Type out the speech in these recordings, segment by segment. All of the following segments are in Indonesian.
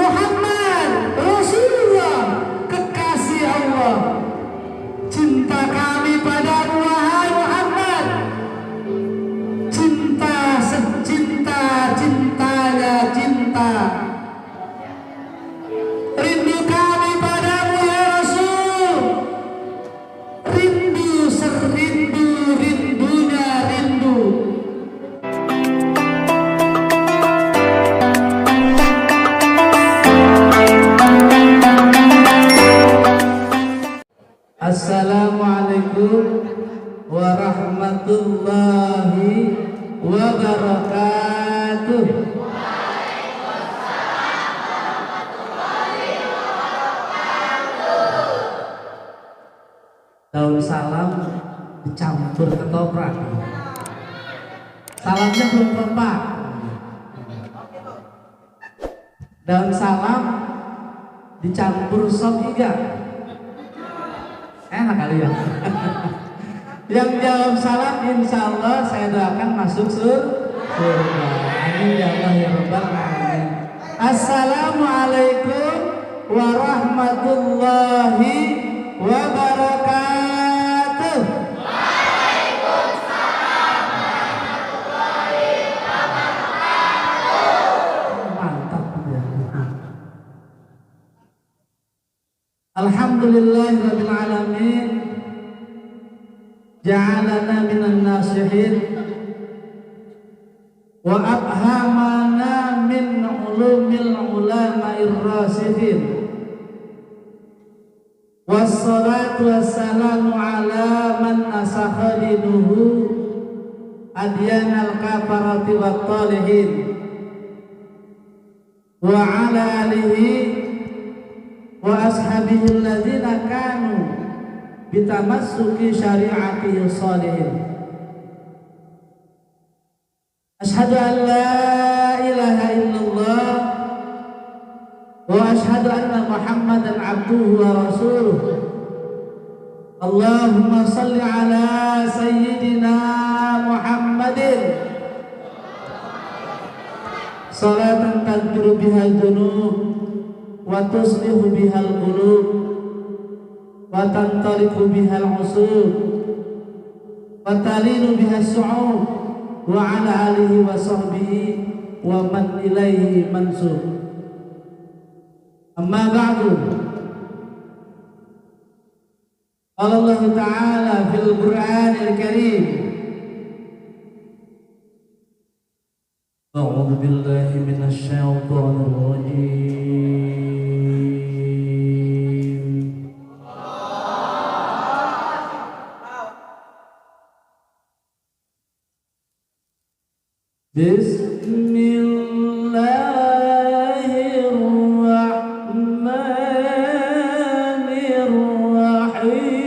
Muhammad Rasulullah, kekasih Allah. Cinta kami padamu wahai Muhammad, cinta secinta-cintanya cinta. Rindu kami padamu ya Rasul, rindu serindu-rindunya rindu. Assalamualaikum warahmatullahi wabarakatuh. Daun salam dicampur ketoprak. Salamnya belum kompak. Daun salam dicampur sop iga. Enak kali ya. Yang jawab salam insya Allah saya doakan masuk surga. Amin ya Allah ya Rabbal alamin. Assalamualaikum warahmatullahi wabarakatuh. Waalaikumsalam warahmatullahi wabarakatuh. Mantap ya. Alhamdulillahirabbil alamin. Ja'alana minan nasihin wa abhamana min ulumil ulama'ir rasihin. Wassalatu wassalamu ala man nasakha dinuhu adyanal kafarati wat talihin wa ala alihi wa ashabihi alladzina kanu bitamassuki syari'atihi shalihin. Asyhadu an la ilaha illallah wa asyhadu anna Muhammadan abduhu wa rasuluh. Allahumma salli ala sayyidina Muhammadin salatan tadbiru bihal dunub wa tuslihu bihal qulub wa tantaliqu bihal usub wa talinu bihal su'ub wa ala alihi wa sahbihi wa man ilaihi mansub. Amma ba'du. Qala Allah Ta'ala fil Qur'anil Karim, A'udzu billahi minasy syaithanir rajim. Bismillahirrahmanirrahim.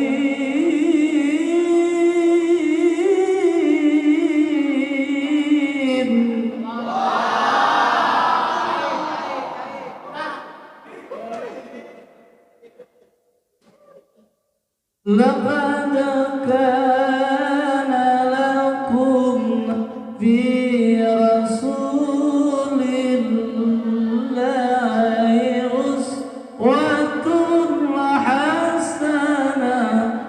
Laqad kana lakum fi rasulillahi uswatun hasanah.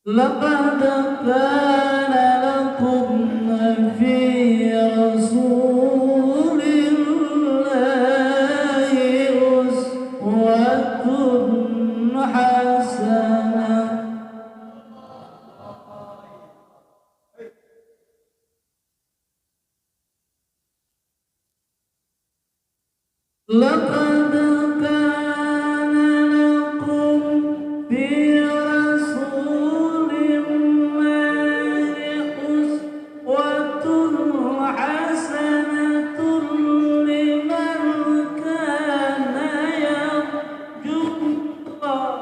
Laqad kana lakum fi rasulillahi uswatun hasanah. Laqad kana lakum fi rasulillahi uswatun hasanatun liman kana yarjullah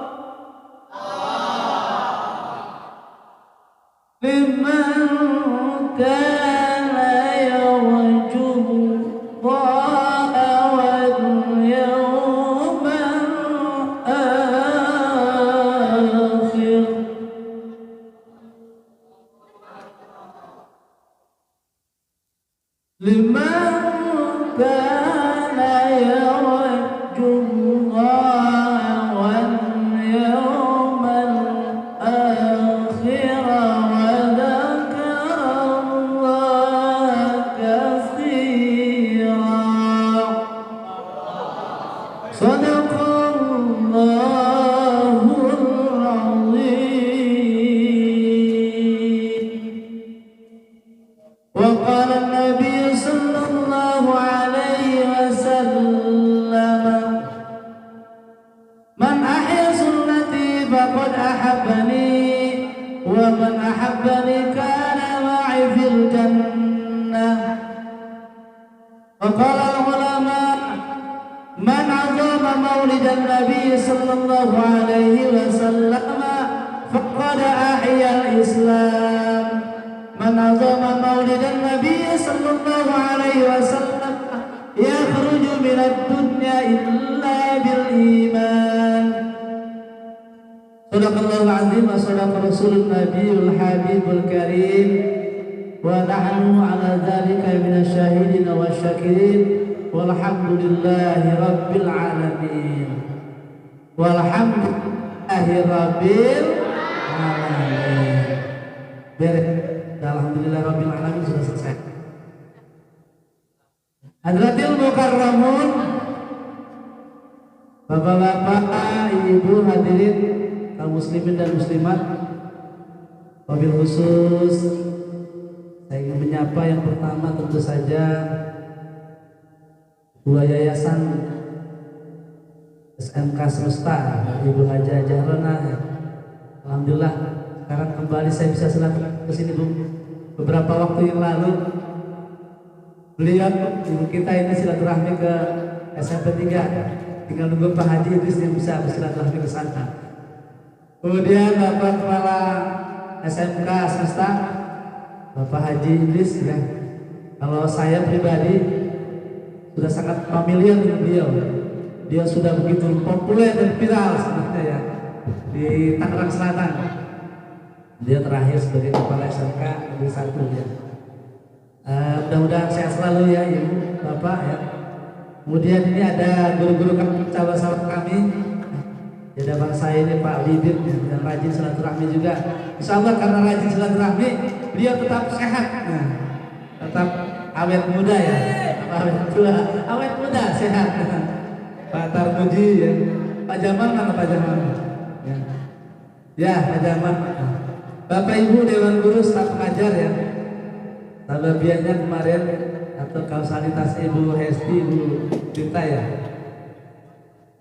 wal yawmal akhir. liman kana yarjullaha wal yawmal akhir wa dzakarallaha katsira. Shadaqallahul azim. Wa qala an-nabiy sallallahu alaihi wasallam, man ahya sunnati faqad ahabbani wa man ahabbani kana ma'i fil jannah. Wa qala al-ulama, man 'azama maulidan nabiy sallallahu alaihi wasallam faqad ahya al-islam. Man 'azama maulidan nabiy sallallahu alaihi wasallam yakhruju minad dunya illa bil iman. Shadaqallahul azim wa shadaqa rasulun nabiyul habibul karim wa nahnu ala dzalika minasyahidin wasyakirin walhamdulillahi rabbil alamin. Walhamdulillahi rabbil alamin. Beres. Alhamdulillah rabbil alamin sudah selesai. Hadratil mukarramun, bapak-bapak, ibu hadirin kaum muslimin dan muslimat, wabil khusus saya ingin menyapa yang pertama tentu saja Ketua Yayasan SMK Semesta Ibu Haja Jahrona. Alhamdulillah sekarang kembali saya bisa silaturahmi ke sini, Bu. Beberapa waktu yang lalu beliau ibu kita ini silaturahmi ke SMP 3, tinggal nunggu Pak Haji Idris yang bisa bersilaturahmi ke sana. Kemudian Bapak Kepala SMK Semesta Bapak Haji Idris ya. Kalau saya pribadi sudah sangat familiar dengan beliau. Dia sudah begitu populer dan viral sebenarnya ya di Tangerang Selatan. Dia terakhir sebagai kepala SMK Negeri 1 ya. Mudah-mudahan sehat selalu ya Ibu, Bapak ya. Kemudian ini ada guru-guru kami, sahabat-sahabat kami. Ada bangsa ini Pak Bibit ya, dan rajin silaturahmi juga. Insya Allah karena rajin silaturahmi, beliau tetap sehat, nah, tetap awet muda ya, awet tua, awet muda sehat. Pak Tarmuji ya, Pak Jamal mana Pak Jamal? Ya Pak Jamal. Bapak Ibu Dewan Guru staf pengajar ya, tababiannya kemarin atau kausalitas Ibu Hesti, Ibu Dita ya,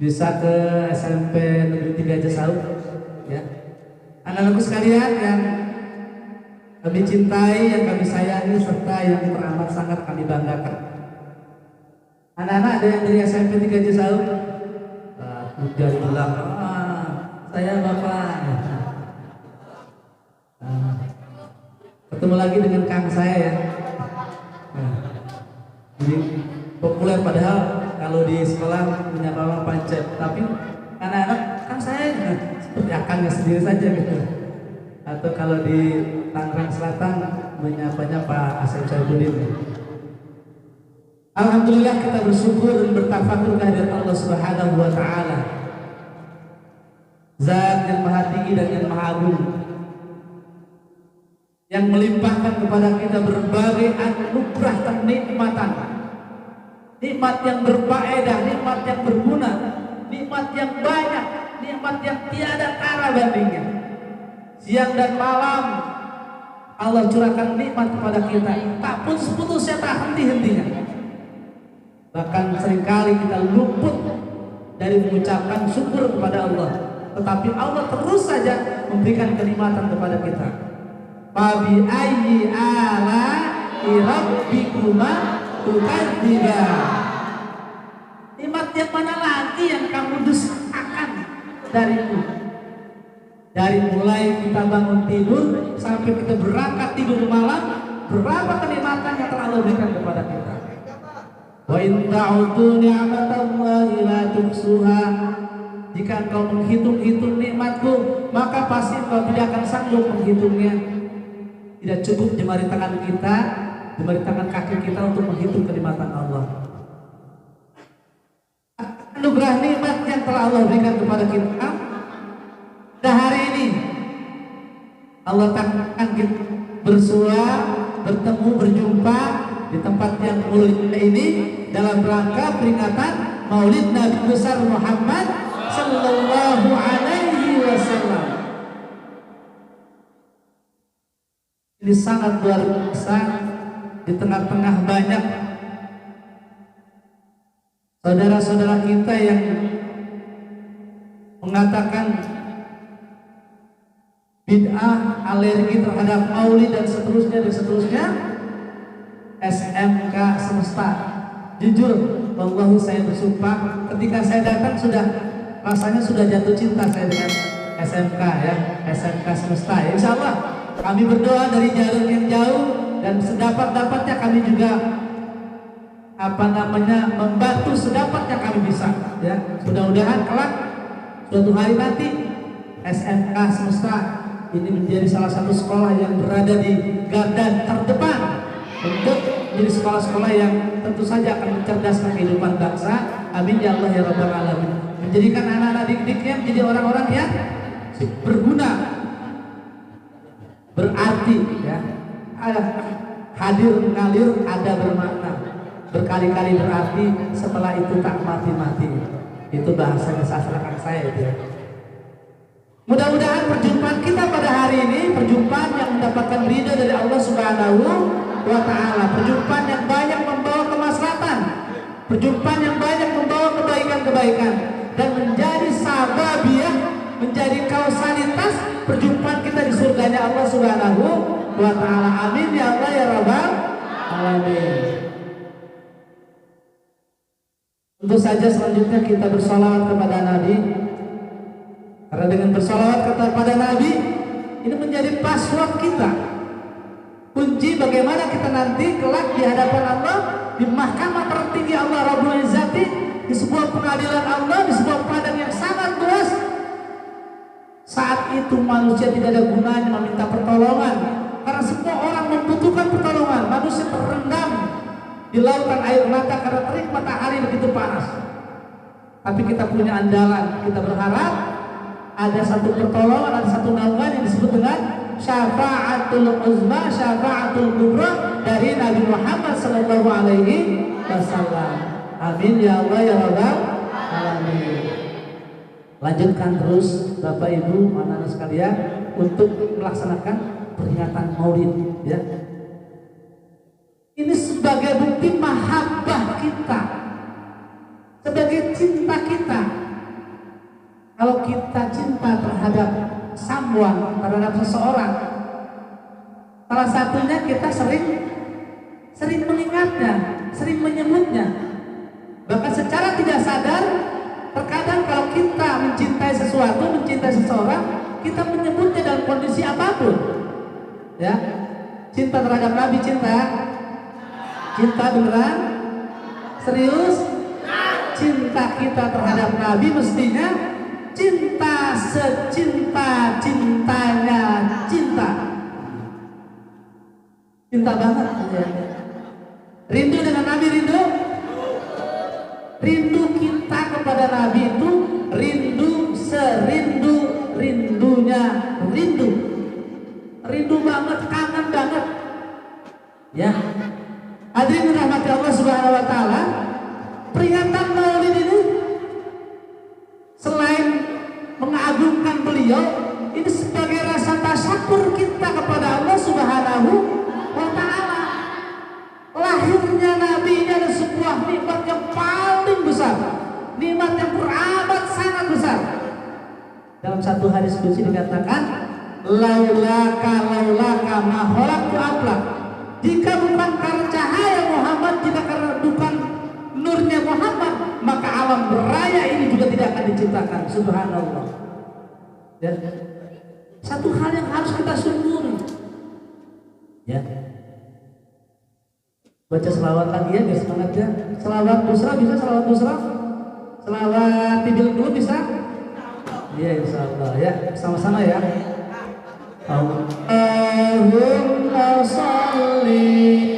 bisa ke SMP Negeri 3 Jesaut ya. Anak-anakku sekalian yang kami cintai, yang kami sayangi, serta yang teramat sangat kami banggakan. Anak-anak ada yang dari SMP 3 Jesaut? Dari belakang, saya Bapak. Ketemu lagi dengan Kang saya ya. Jadi populer padahal kalau di sekolah punya Bapak Pancet, tapi anak-anak kan saya seperti akannya sendiri saja gitu. Atau kalau di Tangerang Selatan menyapanya Pak Asep Saifuddin. Alhamdulillah kita bersyukur dan bertafakur kehadirat Allah Subhanahu wa taala. Zat yang Maha Tinggi dan yang Maha Agung, yang melimpahkan kepada kita berbagai anugerah kenikmatan. Nikmat yang berfaedah, nikmat yang berguna, nikmat yang banyak, nikmat yang tiada tara bandingnya. Siang dan malam Allah curahkan nikmat kepada kita, tak putus-putusnya, tak henti-hentinya. Bahkan seringkali kita luput dari mengucapkan syukur kepada Allah, tetapi Allah terus saja memberikan kenikmatan kepada kita. Fabi ayyi ala'i rabbikuma tukadziban. Nikmat yang mana lagi yang kamu dustakan dariku? Dari mulai kita bangun tidur sampai kita berangkat tidur malam, berapa kenikmatan yang telah Allah berikan kepada kita. Wa in ta'udu ni'matallahi la tuhsuha. Jika engkau menghitung-hitung nikmatku, maka pasti engkau tidak akan sanggup menghitungnya. Tidak cukup jemari tangan kita memerintahkan kaki kita untuk menghitung kenikmatan Allah. Anugerah nikmat yang telah Allah berikan kepada kita. Pada hari ini Allah takkan kita bersua, bertemu, berjumpa di tempat yang mulia ini dalam rangka peringatan Maulid Nabi besar Muhammad Sallallahu Alaihi Wasallam. Ini sangat luar biasa. Di tengah-tengah banyak saudara-saudara kita yang mengatakan bid'ah, alergi terhadap maulid dan seterusnya, SMK semesta. Jujur, wallahi saya bersumpah ketika saya datang rasanya sudah jatuh cinta saya dengan SMK ya, SMK semesta. Insya Allah kami berdoa dari jalur yang jauh dan sedapat-dapatnya kami juga membantu sedapatnya kami bisa ya. Mudah-mudahan kelak suatu hari nanti SMK semesta ini menjadi salah satu sekolah yang berada di garda terdepan untuk menjadi sekolah-sekolah yang tentu saja akan mencerdaskan kehidupan bangsa. Amin ya Allah ya Rabbal Alamin. Menjadikan anak-anak didiknya menjadi orang-orang yang berguna, berarti ya. Hadir mengalir ada bermakna, berkali-kali berarti, setelah itu tak mati-mati. Itu bahasanya sastrakan saya itu ya. Mudah-mudahan perjumpaan kita pada hari ini perjumpaan yang mendapatkan ridha dari Allah Subhanahu wa Ta'ala, perjumpaan yang banyak membawa kemaslahatan, perjumpaan yang banyak membawa kebaikan-kebaikan dan menjadi sababiah, menjadi kausalitas perjumpaan kita di surganya Allah Subhanahu wa Ta'ala. Amin ya Allah ya Rabbal Alamin. Tentu saja selanjutnya kita bersolawat kepada Nabi, karena dengan bersolawat kepada Nabi ini menjadi password kita, kunci bagaimana kita nanti kelak di hadapan Allah, di mahkamah tertinggi Allah Rabbul Izzati, di sebuah pengadilan Allah, di sebuah padang yang sangat luas. Saat itu manusia tidak ada gunanya meminta pertolongan, karena semua orang membutuhkan pertolongan. Manusia terendam di lautan air mata karena terik matahari begitu panas. Tapi kita punya andalan, kita berharap ada satu pertolongan, ada satu naungan yang disebut dengan syafa'atul uzma, syafa'atul kubra dari Nabi Muhammad Sallallahu Alaihi Wasallam. Amin ya Allah ya Rabbal Alamin. Lanjutkan terus Bapak Ibu anak-anak sekalian untuk melaksanakan peringatan Maulid ya. Ini sebagai bukti mahabbah kita, sebagai cinta kita. Kalau kita cinta terhadap someone, terhadap seseorang, salah satunya kita sering mengingatnya, sering menyebutnya. Bahkan secara tidak sadar, terkadang kalau kita mencintai sesuatu, mencintai seseorang, kita menyebutnya dalam kondisi apapun. Ya, cinta terhadap Nabi, cinta beneran, serius. Cinta kita terhadap Nabi mestinya cinta secinta-cintanya cinta. Cinta banget ya. Rindu dengan Nabi, rindu kita kepada Nabi itu rindu serindu-rindunya, rindu banget, kangen banget ya. Hadirin rahmati Allah Subhanahu wa Ta'ala, peringatan Maulid ini selain mengagungkan beliau, ini sebagai rasa tasyakur kita kepada Allah Subhanahu wa Ta'ala. Lahirnya Nabi ini adalah sebuah nikmat yang paling besar, nikmat yang beramat sangat besar. Dalam satu hadis qudsi dikatakan, laulaka ma khalaqtu aflak. Jika bukan karena cahaya Muhammad, jika karena bukan nurnya Muhammad, maka alam raya ini juga tidak akan diciptakan. Subhanallah ya. Satu hal yang harus kita syukuri ya. Baca selawat lagi ya, biar semangat ya. Selawat busra bisa, selawat busra, selawat tidur dulu bisa ya, insyaallah ya. Sama-sama ya. Allahumma sholli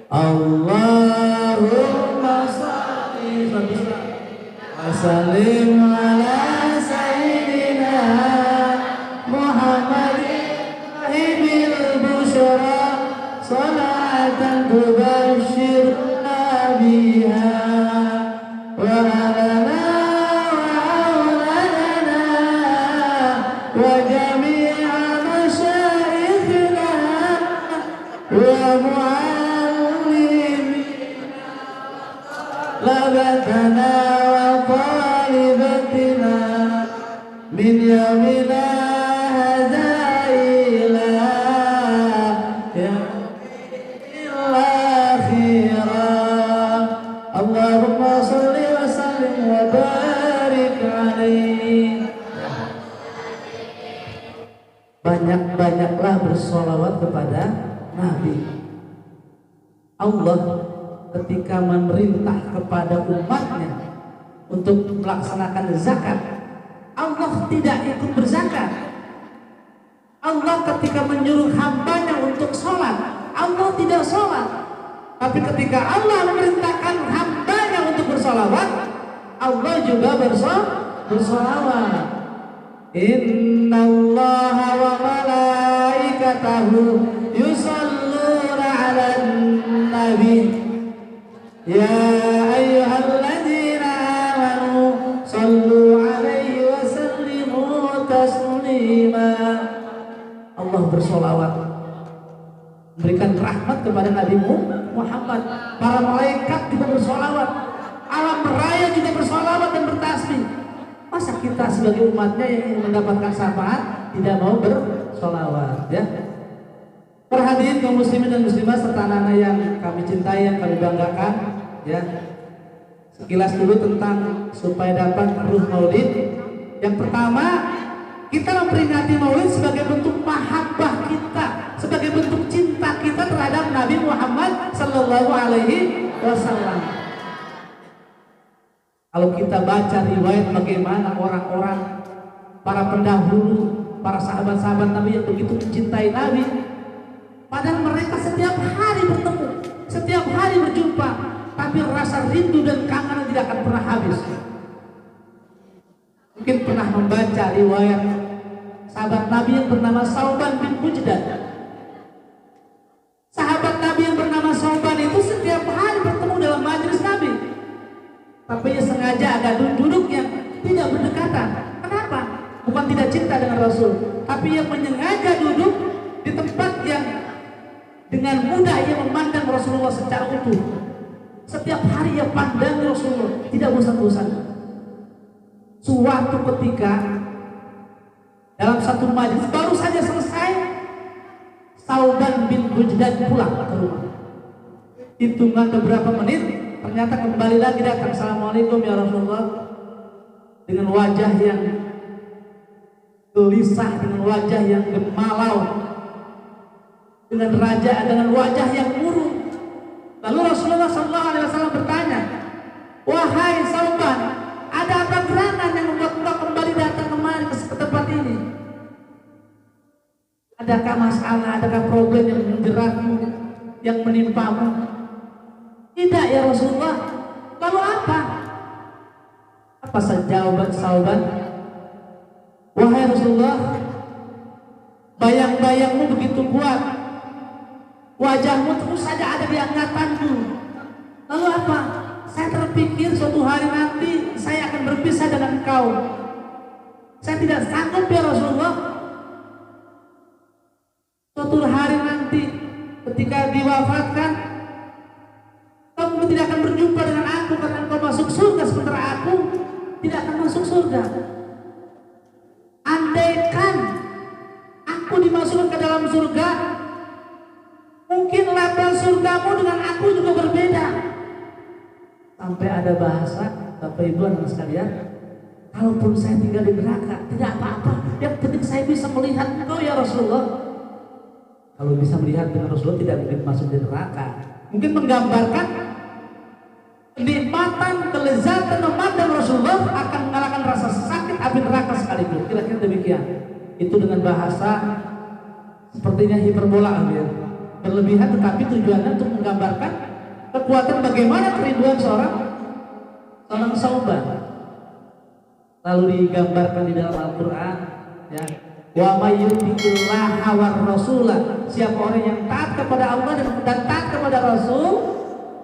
Allahumma shalli wa sallim ala sayyidina Muhammadin sahibil busyra salatan tubashshirna biha wa alana wa auladana wa jami'a masyayikhina wa لبتنا وطالبتنا من يومنا هذا إلى يوم الآخرة اللهم صل وسلم وبارك عليه. Banyak-banyaklah bersolawat kepada Nabi. Allah ketika memerintah kepada umatnya untuk melaksanakan zakat, Allah tidak ikut berzakat. Allah ketika menyuruh hambanya untuk sholat, Allah tidak sholat. Tapi ketika Allah memerintahkan hambanya untuk bersolawat, Allah juga bersolawat. Inna allaha wa malaikatahu yusalluna ala nabi Ya ayyuhalladzina amanu sallu alaihi wa sallimu taslima. Allah bersolawat, memberikan rahmat kepada Nabi Muhammad. Para malaikat juga bersolawat, alam raya juga bersolawat dan bertasbih. Masa kita sebagai umatnya yang ingin mendapatkan syafaat tidak mau bersolawat, ya? Perhatian kaum muslimin dan muslimah serta anak-anak yang kami cintai, yang kami banggakan, ya. Sekilas dulu tentang supaya dapat ruh maulid. Yang pertama, kita memperingati maulid sebagai bentuk mahabbah kita, sebagai bentuk cinta kita terhadap Nabi Muhammad sallallahu alaihi wasallam. Kalau kita baca riwayat bagaimana orang-orang, para pendahulu, para sahabat-sahabat Nabi yang begitu mencintai Nabi, padahal mereka setiap hari bertemu, setiap hari berjumpa, tapi rasa rindu dan kangen tidak akan pernah habis. Mungkin pernah membaca riwayat sahabat Nabi yang bernama Sauban bin Bujdan. Sahabat Nabi yang bernama Sauban itu setiap hari bertemu dalam majelis Nabi, tapi ia sengaja ada duduk yang tidak berdekatan. Kenapa? Bukan tidak cinta dengan Rasul, tapi ia menyengaja duduk di tempat yang dengan mudah ia memandang Rasulullah secara utuh. Setiap hari ia pandang Rasulullah, tidak bosan-bosan. Suatu ketika dalam satu majelis baru saja selesai, Sauban bin Bujdan pulang ke rumah. Hitungan beberapa menit, ternyata kembali lagi datang. Assalamualaikum ya Rasulullah, dengan wajah yang gelisah, dengan wajah yang gemalau, dengan wajah yang murung. Lalu Rasulullah SAW bertanya, wahai Sauban, ada apa gerangan yang membuat engkau kembali datang kemari ke tempat ini? Adakah masalah, adakah problem yang menjeratmu, yang menimpamu? Tidak ya Rasulullah. Lalu apa? Apa jawaban Sauban? Wahai Rasulullah, bayang-bayangmu begitu kuat, wajahmu terus saja ada di ingatanku. Lalu apa? Saya terpikir suatu hari nanti saya akan berpisah dengan engkau. Saya tidak sanggup ya Rasulullah. Suatu hari nanti ketika diwafatkan, kamu tidak akan berjumpa dengan aku karena engkau masuk surga, sementara aku tidak akan masuk surga. Andaikan aku dimasukkan ke dalam surga, mungkin level surgamu dengan aku juga berbeda. Sampai ada bahasa, Bapak Ibu anak sekalian, kalaupun saya tinggal di neraka tidak apa-apa, yang penting saya bisa melihat engkau ya Rasulullah. Kalau bisa melihat dengan Rasulullah tidak mungkin masuk di neraka. Mungkin menggambarkan kenikmatan, kelezatan memandang Rasulullah akan mengalahkan rasa sakit api neraka sekalipun. Kira-kira demikian. Itu dengan bahasa sepertinya hiperbola ya. berlebihan, tetapi tujuannya untuk menggambarkan kekuatan bagaimana kerinduan seorang sahabat. Lalu digambarkan di dalam Al-Quran, ya, wa may yuti'illaha war rasulah, siapa orang yang taat kepada Allah dan taat kepada Rasul,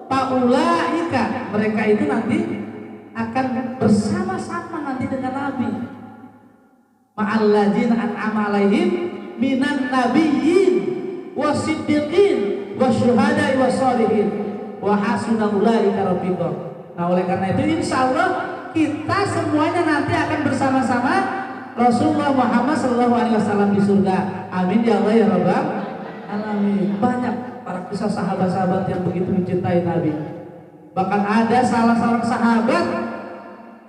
faulaika, mereka itu nanti akan bersama-sama nanti dengan Nabi, ma'alladzina an'ama alaihim minan nabiyyin wasiddiqin wasyuhada'i wassalihin wa hasuna ulaika rafiqa. Nah, oleh karena itu insya Allah kita semuanya nanti akan bersama-sama Rasulullah Muhammad SAW di surga. Amin ya Allah ya Rabbal alamin. Banyak para kisah sahabat-sahabat yang begitu mencintai Nabi. Bahkan ada salah seorang sahabat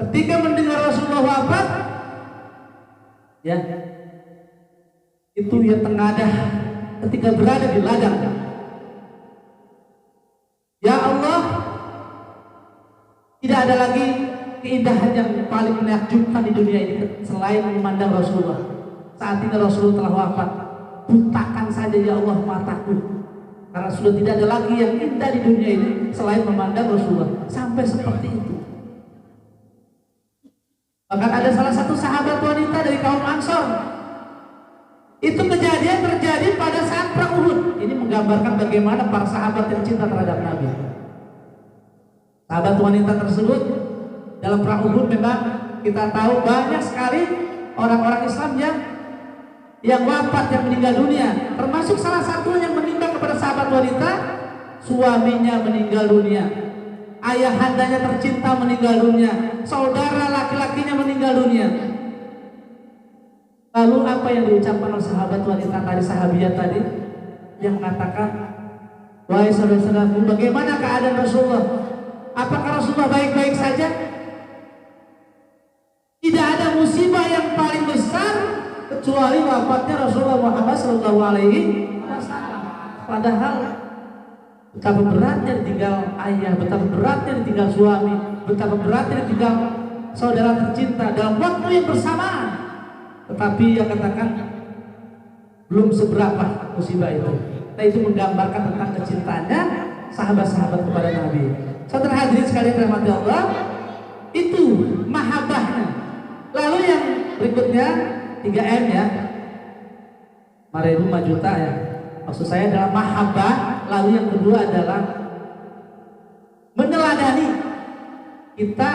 ketika mendengar Rasulullah wafat, ya, itu ia tengadah ketika berada di ladang. Ya Allah, tidak ada lagi keindahan yang paling menakjubkan di dunia ini selain memandang Rasulullah. Saat ini Rasulullah telah wafat, butakan saja ya Allah mataku, karena sudah tidak ada lagi yang indah di dunia ini selain memandang Rasulullah. Sampai seperti itu. Bahkan ada salah satu sahabat wanita dari kaum Ansor, itu kejadian terjadi pada saat perang Uhud. Ini menggambarkan bagaimana para sahabat yang cinta terhadap Nabi. Sahabat wanita tersebut dalam perang Uhud, memang kita tahu banyak sekali orang-orang Islam yang wafat, yang meninggal dunia. Termasuk salah satu yang meninggal kepada sahabat wanita, suaminya meninggal dunia, ayahandanya tercinta meninggal dunia, saudara laki-lakinya meninggal dunia. Lalu apa yang diucapkan oleh sahabat wanita tadi, sahabiat tadi, yang mengatakan, wahai saudara-saudaraku, bagaimana keadaan Rasulullah? Apakah Rasulullah baik-baik saja? Tidak ada musibah yang paling besar kecuali wafatnya Rasulullah Muhammad SAW. Padahal betapa beratnya ditinggal ayah, betapa beratnya ditinggal suami, betapa beratnya ditinggal saudara tercinta dalam waktu yang bersamaan. Tetapi ia katakan belum seberapa musibah itu. Nah, itu menggambarkan tentang kecintaannya sahabat-sahabat kepada Nabi. Saudara hadirin sekalian rahmati Allah, itu mahabbahnya. Lalu yang berikutnya 3M ya, maraibu juta ya. Maksud saya adalah mahabbah. Lalu yang kedua adalah meneladani. Kita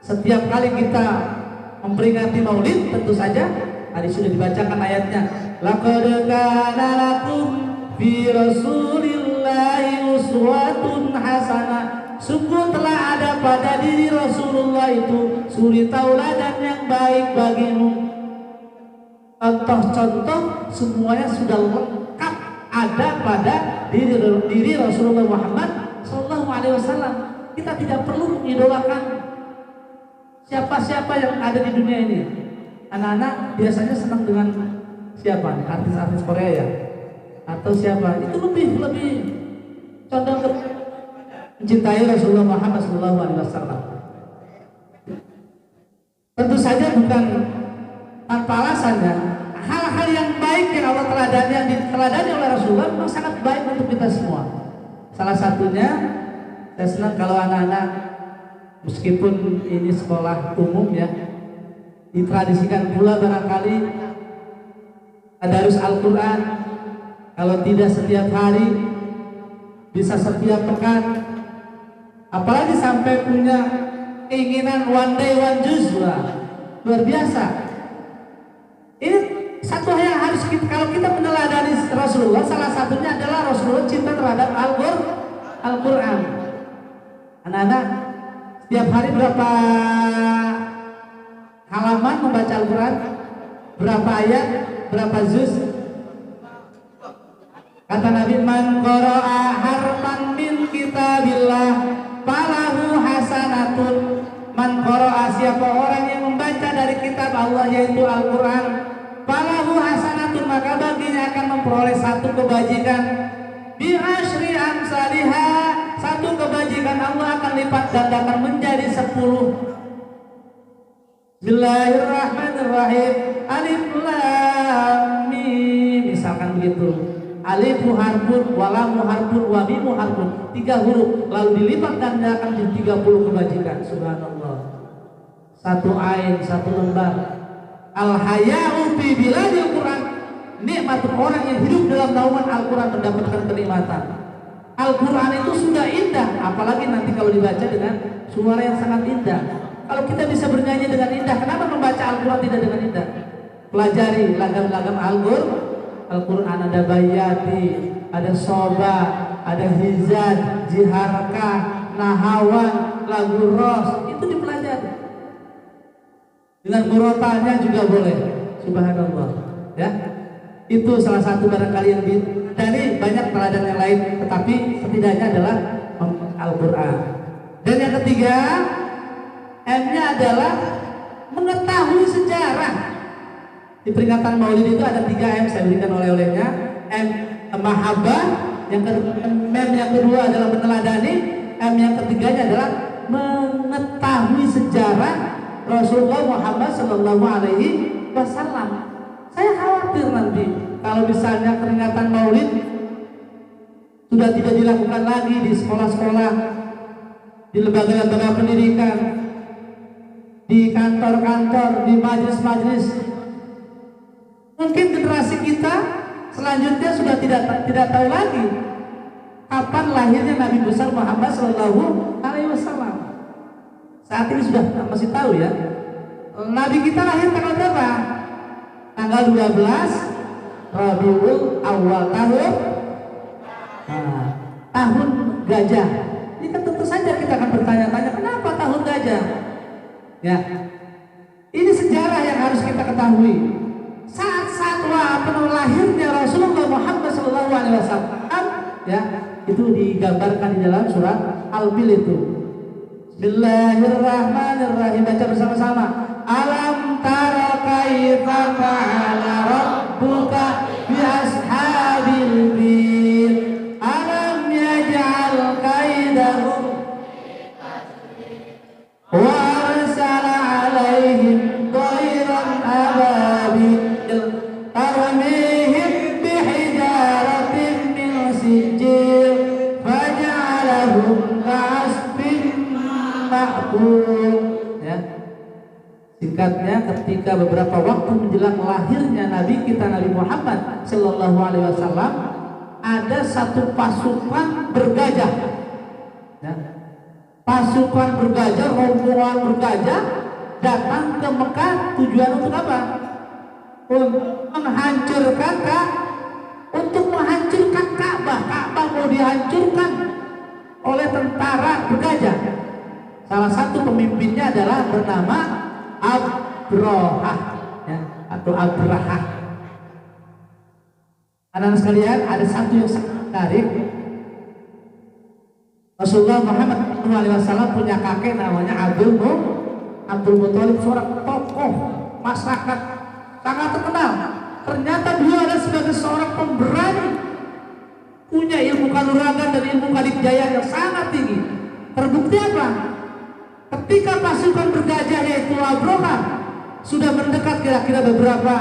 setiap kali kita memperingati Maulid, tentu saja tadi sudah dibacakan ayatnya, laqad kana lakum fi rasulillahi uswatun hasanah, sungguh telah ada pada diri Rasulullah itu suri tauladan yang baik bagimu. Contoh-contoh semuanya sudah lengkap ada pada diri Rasulullah Muhammad SAW. Kita tidak perlu mengidolakan siapa-siapa yang ada di dunia ini. Anak-anak biasanya senang dengan siapa nih? Artis-artis Korea ya? Atau siapa? Itu lebih condong ke mencintai Rasulullah Muhammad SAW. Tentu saja bukan tanpa alasan ya. Hal-hal yang baik yang Allah teladani, yang diteladani oleh Rasulullah memang sangat baik untuk kita semua. Salah satunya, saya senang kalau anak-anak, meskipun ini sekolah umum ya, ditradisikan pula barangkali tadarus Al-Quran. Kalau tidak setiap hari, bisa setiap pekan. Apalagi sampai punya keinginan one day one juz, luar biasa. Ini satu hal yang harus kita, kalau kita meneladani Rasulullah, salah satunya adalah Rasulullah cinta terhadap Al-Quran. Anak-anak, setiap hari berapa halaman membaca Al-Quran? Berapa ayat? Berapa juz? Kata Nabi, man qara'a harfan min kitabillah falahu hasanatun. Man qara'a, siapa orang yang membaca dari kitab Allah yaitu Al-Quran, falahu hasanatun, maka baginya akan memperoleh satu kebajikan. Bi asyri amsalihha, satu kebajikan Allah akan lipat gandakan menjadi 10. Bismillahirrahmanirrahim. Alif lam mim, misalkan begitu. alifu harfun, walamu harfun, wamimu harfun, 3 huruf lalu dilipat gandakan di 30 kebajikan. Subhanallah. 1 ain, 1 lembar. Al haya'u fi biladil Quran, nikmat orang yang hidup dalam naungan Al-Quran mendapatkan kenikmatan. Al-Quran itu sudah indah, apalagi nanti kalau dibaca dengan suara yang sangat indah. Kalau kita bisa bernyanyi dengan indah, kenapa membaca Al-Quran tidak dengan indah? Pelajari lagam-lagam Al-Quran, ada bayati, ada soba, ada hizan, jiharkah, nahawan, lagu ros, itu dipelajari. Dengan murotanya juga boleh. Subhanallah. Ya, itu salah satu barangkali yang dari banyak teladan yang lain, tetapi setidaknya adalah Al-Quran. Dan yang ketiga, M-nya adalah mengetahui sejarah. Di peringatan Maulid itu ada 3 M saya berikan oleh-olehnya. M mahabbah, yang kedua adalah meneladani, M yang ketiganya adalah mengetahui sejarah Rasulullah Muhammad Sallallahu Alaihi Wasallam. Saya khawatir nanti kalau misalnya peringatan Maulid sudah tidak dilakukan lagi di sekolah-sekolah, di lembaga-lembaga pendidikan, di kantor-kantor, di majelis-majelis. Mungkin generasi kita selanjutnya sudah tidak tahu lagi kapan lahirnya Nabi besar Muhammad Sallallahu Alaihi Wasallam. Saat ini sudah masih tahu ya. Nabi kita lahir tanggal berapa? Tanggal 12 Rabiul Awal tahun gajah. Ini kan tentu saja kita akan bertanya-tanya, kenapa tahun gajah? Ya, ini sejarah yang harus kita ketahui. Saat lahirnya Rasulullah Muhammad SAW, ya, itu digambarkan di dalam surat Al-Fil itu. Bismillahirrahmanirrahim. Baca bersama-sama. Alam tara kaifa fa'ala rabbuka bi ashabil fil. Alam yaj'al kaidahum wa arsala 'alaihim tayran ababil tarmihim bihijaratin min sijil faj'alahum ka'asfin ma'kul. Ya. Singkatnya, ketika beberapa waktu menjelang lahirnya Nabi kita Nabi Muhammad Sallallahu Alaihi Wasallam, ada satu pasukan bergajah. Ya. Pasukan bergajah, rombongan bergajah datang ke Mekah. Tujuan untuk apa? Untuk menghancurkan Ka'bah. Ka'bah mau dihancurkan oleh tentara bergajah. Salah satu pemimpinnya adalah bernama Abrahah, ya, atau Abrahah. Anak-anak sekalian, ada satu yang sangat menarik. Rasulullah Muhammad SAW punya kakek namanya Abdul Muthalib, seorang tokoh masyarakat sangat terkenal. Ternyata dia adalah sebagai seorang pemberani, punya ilmu kanuragan dan ilmu kadikjaya yang sangat tinggi. Terbukti apa? Ketika pasukan bergajah yaitu Abrahah sudah mendekat kira-kira beberapa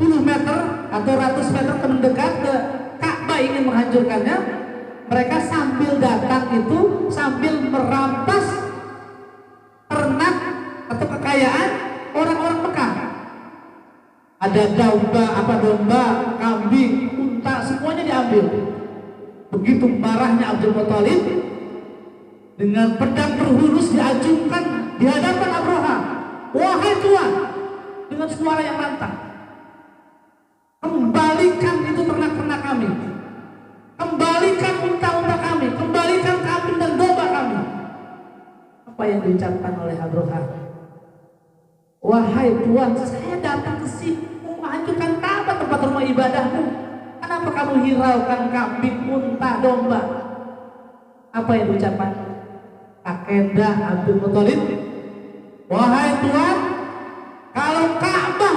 puluh meter atau ratus meter mendekat ke Ka'bah ingin menghancurkannya, mereka sambil datang itu sambil merampas ternak atau kekayaan orang-orang Mekah. Ada domba, kambing, unta, semuanya diambil. Begitu marahnya Abdul Muthalib, dengan pedang berhunus diajukan di hadapan Abrahah. Wahai Tuhan, dengan suara yang lantang, kembalikan itu ternak-ternak kami, kembalikan unta-unta kami, kembalikan kambing dan domba kami. Apa yang diucapkan oleh Abrahah? Wahai Tuhan, saya datang ke sini menghancurkan Ka'bah, tempat rumah ibadahmu. Kenapa kamu hiraukan kambing, unta, domba? Apa yang diucapkan Kakenda Abdul Muthalib? Wahai Tuhan, kalau Ka'bah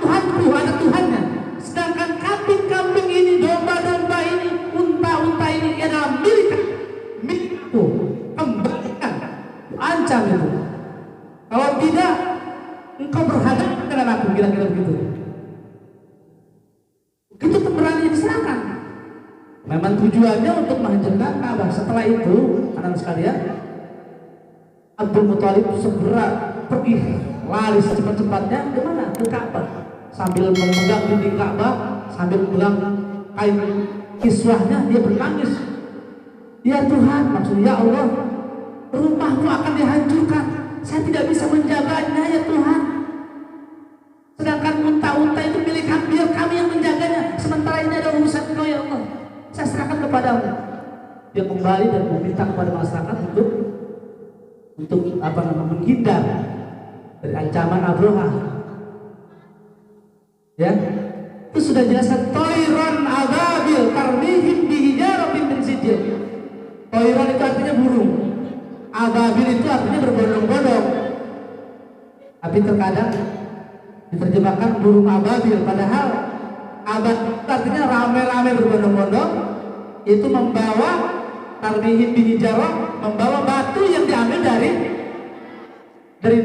Tuhanku, ada Tuhannya, sedangkan kambing-kambing ini, domba-domba ini, unta-unta ini adalah milikku, kembalikan. Ancam itu. Kalau tidak, engkau berhadapan dengan aku, kira-kira begitu. Begitu pemberani diserahkan. tujuannya untuk menghancurkan Ka'bah. Setelah itu, anak-anak sekalian, Abdul Muthalib segera pergi lari secepat-cepatnya ke mana? Ke Ka'bah. Sambil memegang dinding Ka'bah, sambil memegang kain kiswahnya, dia bertangis. Ya Tuhan, maksudnya ya Allah, rumahmu akan dihancurkan. Saya tidak bisa menjaganya ya Tuhan. Sedangkan unta-unta itu milik kami, biar kami yang menjaganya. Sementara ini ada urusan Kau ya Allah. Saya serahkan kepadamu. Dia kembali dan meminta kepada masyarakat untuk menghindar dari ancaman Abroha. Ya, itu sudah jelaskan. Toiron ababil tarmihim bihijaratin min sijil. Toiron itu artinya burung. Ababil itu artinya berbondong-bondong. Tapi terkadang diterjemahkan burung ababil, padahal ababil artinya rame-rame berbondong-bondong. Itu membawa tarmihim bihijarah, membawa batu yang diambil dari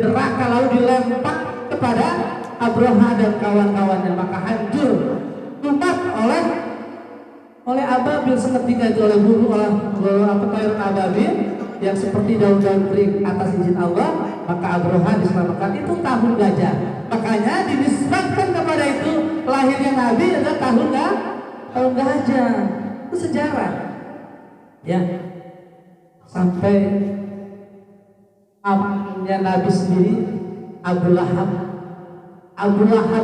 neraka lalu dilempar kepada Abroha dan kawan-kawannya, maka hancur tumbak oleh ababil seketika itu, oleh burung, oleh toiron ababil yang seperti daun-daun kering atas izin Allah. Maka Abroha diselamatkan. Itu tahun gajah, makanya dinisbatkan kepada itu lahirnya Nabi adalah tahun gajah. Itu sejarah ya, sampai amannya Nabi sendiri Abu Lahab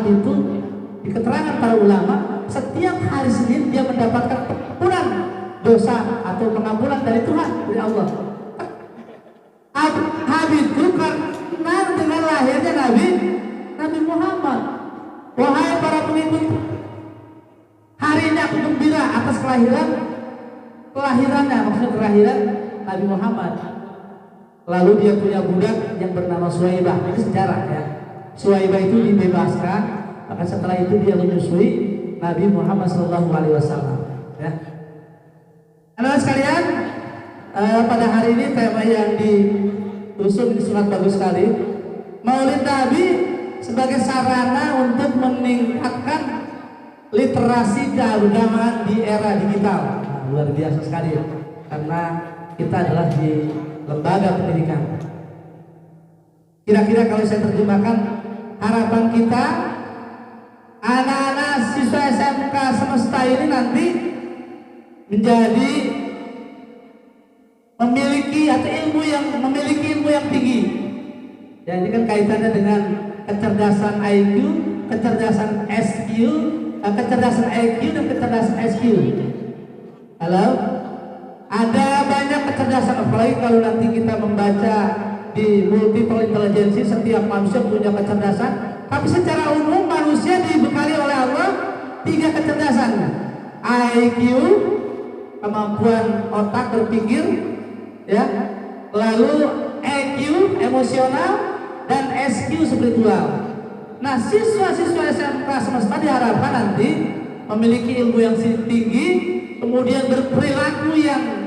itu di keterangan para ulama setiap hari Senin dia mendapatkan pengampunan dosa atau pengampunan dari Tuhan, dari Allah. Abu Lahab itu karena dengan lahirnya Nabi Muhammad. Wahai para pengikut, hari ini aku gembira atas kelahirannya, maksudnya kelahiran Nabi Muhammad. Lalu dia punya budak yang bernama Suwaibah. Itu sejarah ya. Suwaibah itu dibebaskan, maka setelah itu dia menyusui Nabi Muhammad SAW. Ya. Anak-anak sekalian, pada hari ini tema yang diusung di surat bagus sekali. Maulid Nabi sebagai sarana untuk meningkatkan literasi keagamaan di era digital. Nah, luar biasa sekali ya. Karena kita adalah di lembaga pendidikan. Kira-kira kalau saya terjemahkan, harapan kita anak-anak siswa SMK semesta ini nanti menjadi memiliki ilmu yang tinggi. Ya, ini kan kaitannya dengan kecerdasan IQ, kecerdasan SQ, kecerdasan IQ dan kecerdasan SQ. Halo? Ada banyak kecerdasan, apalagi kalau nanti kita membaca di multiple intelligence, setiap manusia punya kecerdasan. Tapi secara umum manusia dibekali oleh Allah 3 kecerdasan: IQ, kemampuan otak berpikir, ya, lalu EQ, emosional, dan SQ, spiritual. Nah, siswa-siswa SMK semesta diharapkan nanti memiliki ilmu yang tinggi, kemudian berperilaku yang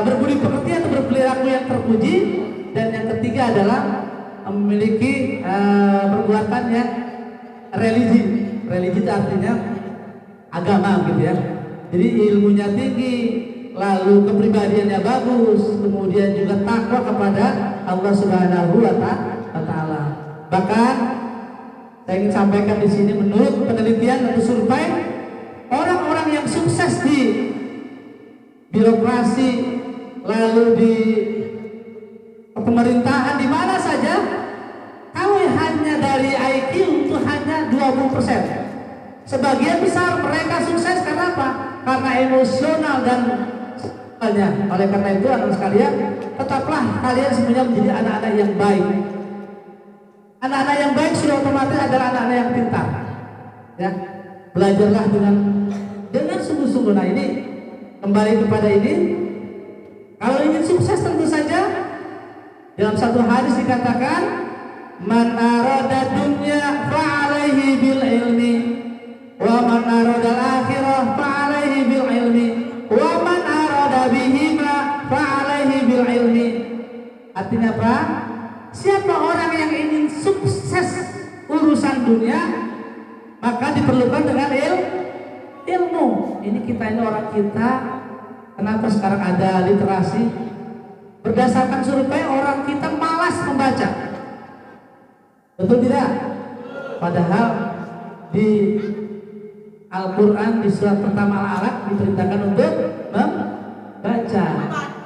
berbudi pekerti atau berperilaku yang terpuji, dan yang ketiga adalah memiliki perbuatan yang religi. Religi itu artinya agama gitu ya. Jadi ilmunya tinggi, lalu kepribadiannya bagus, kemudian juga takwa kepada Allah Subhanahu wa Ta'ala. Bahkan saya ingin sampaikan di sini, menurut penelitian atau survei, orang-orang yang sukses di birokrasi, lalu di pemerintahan, di mana saja, kalau hanya dari IQ itu hanya 20%. Sebagian besar mereka sukses karena apa? Karena emosional dan sebagainya. Oleh karena itu, anak sekalian, tetaplah kalian semuanya menjadi anak-anak yang baik. Anak-anak yang baik sudah otomatis adalah anak-anak yang pintar. Ya, belajarlah dengan sungguh-sungguh. Nah, ini kembali kepada ini. Kalau ingin sukses tentu saja dalam satu hadis dikatakan, man arada dunya fa'alaihi bil ilmi, wa man arada al-akhirah fa'alaihi bil ilmi, wa man arada bihima fa'alaihi bil ilmi. Artinya apa? Siapa orang yang ingin sukses urusan dunia, maka diperlukan dengan ilmu. Ini kita ini orang kita, kenapa sekarang ada literasi? Berdasarkan survei orang kita malas membaca. Betul tidak? Padahal di Al-Quran di surat pertama Al-Alaq diperintahkan untuk membaca.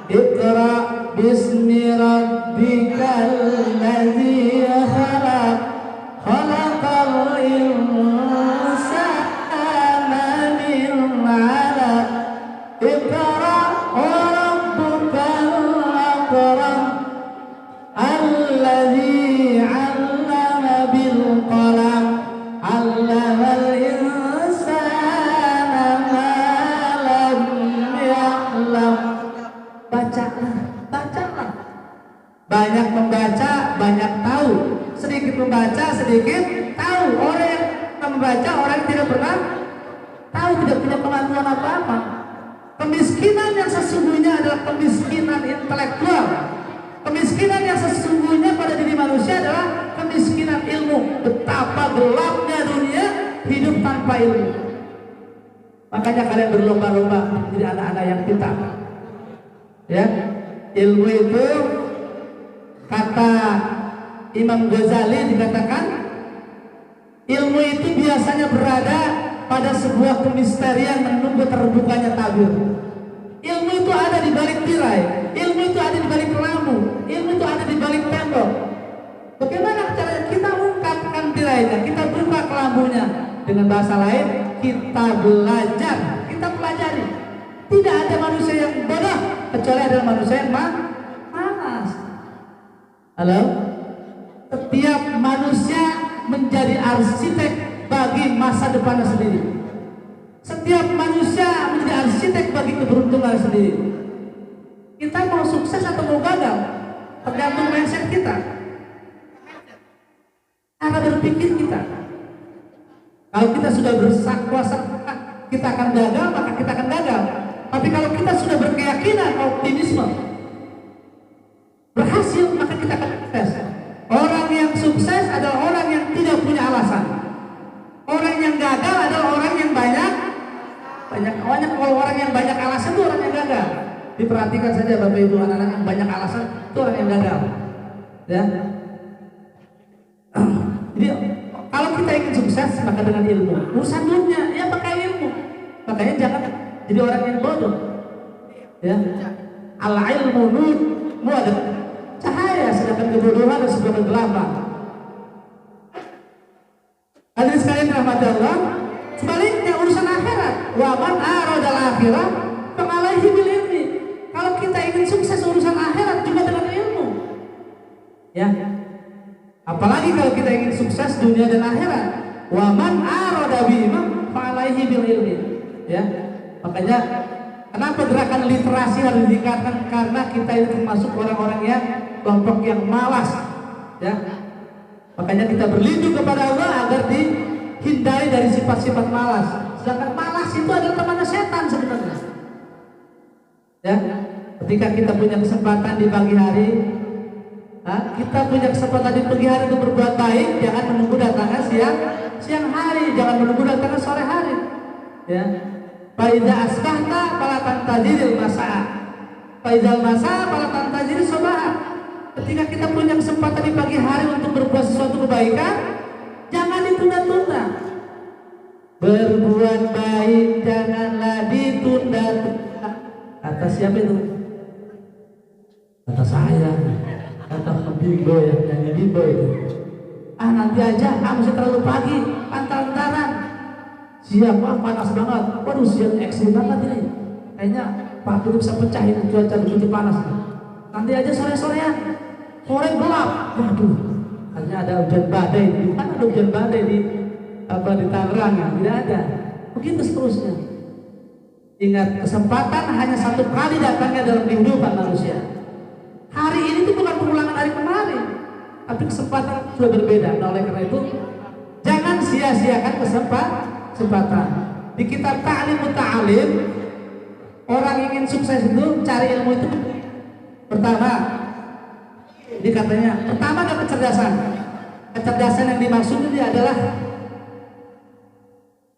Iqra bismi rabbikal ladzi khalaq, khalaqal insana min 'alaq. Iqra wa rabbukal akram alladzi 'allama bil qalam, 'allamal insana ma lam ya'lam. Bacalah. Banyak membaca, banyak tahu. Sedikit membaca, sedikit tahu. Orang yang membaca, orang yang tidak pernah tahu, tidak punya kemampuan apa-apa. Kemiskinan yang sesungguhnya adalah kemiskinan intelektual. Kemiskinan yang sesungguhnya pada diri manusia adalah kemiskinan ilmu. Betapa gelapnya dunia hidup tanpa ilmu. Makanya kalian berlomba-lomba menjadi anak-anak yang pintar. Ya, ilmu itu kata Imam Ghazali dikatakan, ilmu itu biasanya berada pada sebuah kemisterian menunggu terbukanya tabir. Ilmu itu ada di balik tirai, ilmu itu ada di balik lampu, ilmu itu ada di balik tembok. Bagaimana caranya kita ungkapkan tirainya, kita buka kelambunya? Dengan bahasa lain, kita belajar, kita pelajari. Tidak ada manusia yang bodoh kecuali adalah manusia yang malas. Halo? Setiap manusia menjadi arsitek bagi masa depannya sendiri. Setiap manusia menjadi arsitek bagi keberuntungan sendiri. Kita mau sukses atau mau gagal tergantung mindset kita, cara berpikir kita. Kalau kita sudah berkuasa kita akan gagal, maka kita akan gagal. Tapi kalau kita sudah berkeyakinan, optimisme, berhasil, maka kita akan sukses. Orang yang sukses adalah orang yang tidak punya alasan. Orang yang gagal adalah orang yang banyak. Kalau orang yang banyak alasan itu orang yang gagal. Diperhatikan saja Bapak Ibu, anak-anak yang banyak alasan itu orang yang gagal. Ya. Jadi kalau kita ingin sukses maka dengan ilmu. Urusan dunia ya pakai ilmu. Makanya jangan jadi orang yang bodoh. Ya. Al ilmu nur ada cahaya, sedangkan kebodohan adalah sebuah kegelapan. Hadirin sekalian rahmati Allah. Sebaliknya urusan akhirat, wa man aradal akhirah fa'alaihi bil ilmi. Kalau kita ingin sukses urusan akhirat juga dengan ilmu. Ya. Apalagi kalau kita ingin sukses dunia dan akhirat, wa man arada bihima fa'alaihi bil ilmi. Ya. Makanya kenapa gerakan literasi harus ditingkatkan? Karena kita itu termasuk orang-orang yang kelompok yang malas. Ya. Makanya kita berlindung kepada Allah agar dihindari dari sifat-sifat malas. Sedangkan malas itu adalah teman setan sebenarnya. Ya. Ketika kita punya kesempatan di pagi hari, kita punya kesempatan di pagi hari untuk berbuat baik, jangan menunggu datangnya siang hari, jangan menunggu datangnya sore hari. Ya. Faidza asbahta fala tantaziril masaa. Faidzal masaa fala tantaziril subha. Ketika kita punya kesempatan di pagi hari untuk berbuat sesuatu kebaikan, jangan ditunda-tunda. Berbuat baik janganlah ditunda-tunda. Kata siapa itu? Kata saya. Kata Bimbo ya, nyanyi Bimbo itu. Nanti aja, masih terlalu pagi, antar-antaran. Siap, panas banget. Waduh, siang ekstrim banget ini. Kayaknya Pak Guru bisa pecahin cuaca begitu panas. Nanti aja sore-sorean. Sore gelap. Waduh, hanya ada hujan badai. Bukan ada hujan badai di Tangerang ya? Tidak ada. Begitu seterusnya. Ingat, kesempatan hanya satu kali datangnya dalam kehidupan manusia. Hari ini itu bukan pengulangan hari kemarin, tapi kesempatan sudah berbeda. Nah, oleh karena itu, jangan sia-siakan kesempatan. Di kitab Ta'lim Ta'alim, orang ingin sukses itu cari ilmu itu. Pertama, ini katanya, pertama ada kecerdasan. Kecerdasan yang dimaksud ini adalah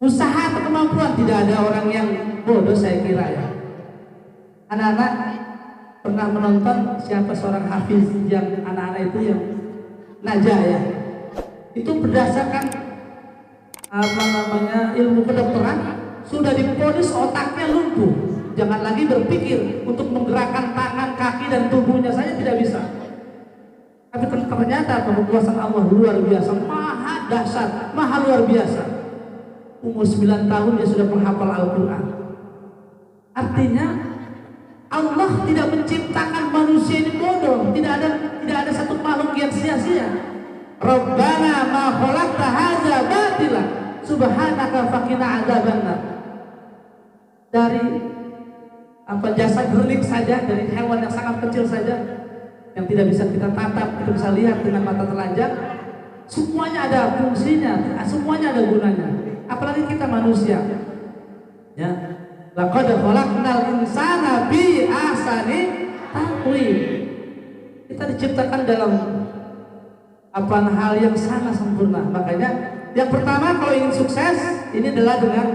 usaha atau kemampuan, tidak ada orang yang bodoh saya kira ya. Anak-anak pernah menonton siapa seorang hafiz yang anak-anak itu yang najah ya. Itu berdasarkan ilmu kedokteran sudah diponis otaknya lumpuh. Jangan lagi berpikir untuk menggerakkan tangan, kaki dan tubuhnya saja tidak bisa. Tapi ternyata kekuasaan Allah luar biasa, maha dahsyat, maha luar biasa. Umur 9 tahun dia sudah menghafal Al-Quran. Artinya Allah tidak menciptakan manusia ini bodoh. Tidak ada satu makhluk yang sia-sia. Rabbana ma khalaqta hadza batila subhanaka faqina adzabannar. Dari jasa gerlik saja, dari hewan yang sangat kecil saja yang tidak bisa kita tatap, kita bisa lihat dengan mata telanjang, semuanya ada fungsinya, semuanya ada gunanya. Apalagi kita manusia. Ya. Laqad khalaqnal insana bi ahsani taqwim. Kita diciptakan dalam hal yang sangat sempurna. Makanya yang pertama kalau ingin sukses ini adalah dengan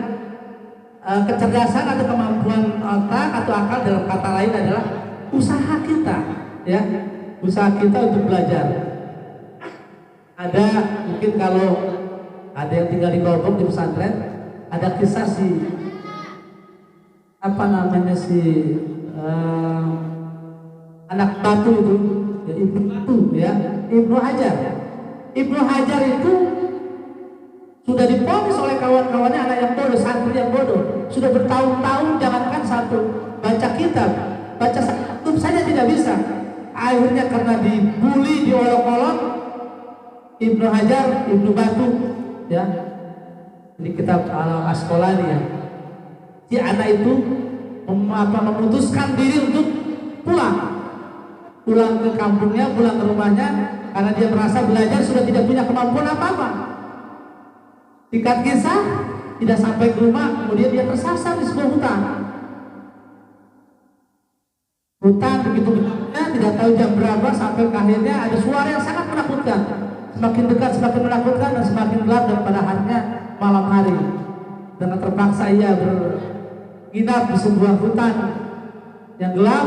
kecerdasan atau kemampuan otak atau akal, dalam kata lain adalah usaha kita, ya, usaha kita untuk belajar. Ada mungkin kalau ada yang tinggal di kelompok di pesantren, ada kisah anak batu itu, ya, Ibnu Hajar. Ibnu Hajar itu sudah diponis oleh kawan-kawannya anak yang bodoh, santri yang bodoh. Sudah bertahun-tahun, jangankan satu baca kitab, baca satu saja tidak bisa. Akhirnya karena dibully, diolok-olok, Ibnu Hajar, Ibnu Batu, ya, ini kitab Al-Asqalani ya. Si anak itu memutuskan diri untuk pulang ke kampungnya, pulang ke rumahnya, karena dia merasa belajar sudah tidak punya kemampuan apa-apa. Singkat kisah, tidak sampai ke rumah, kemudian dia tersasar di sebuah hutan. Hutan begitu bentuknya, tidak tahu jam berapa, sampai akhirnya ada suara yang sangat menakutkan. Semakin dekat semakin menakutkan dan semakin gelap, dan pada akhirnya malam hari. Dengan terpaksa ia menginap di sebuah hutan yang gelap.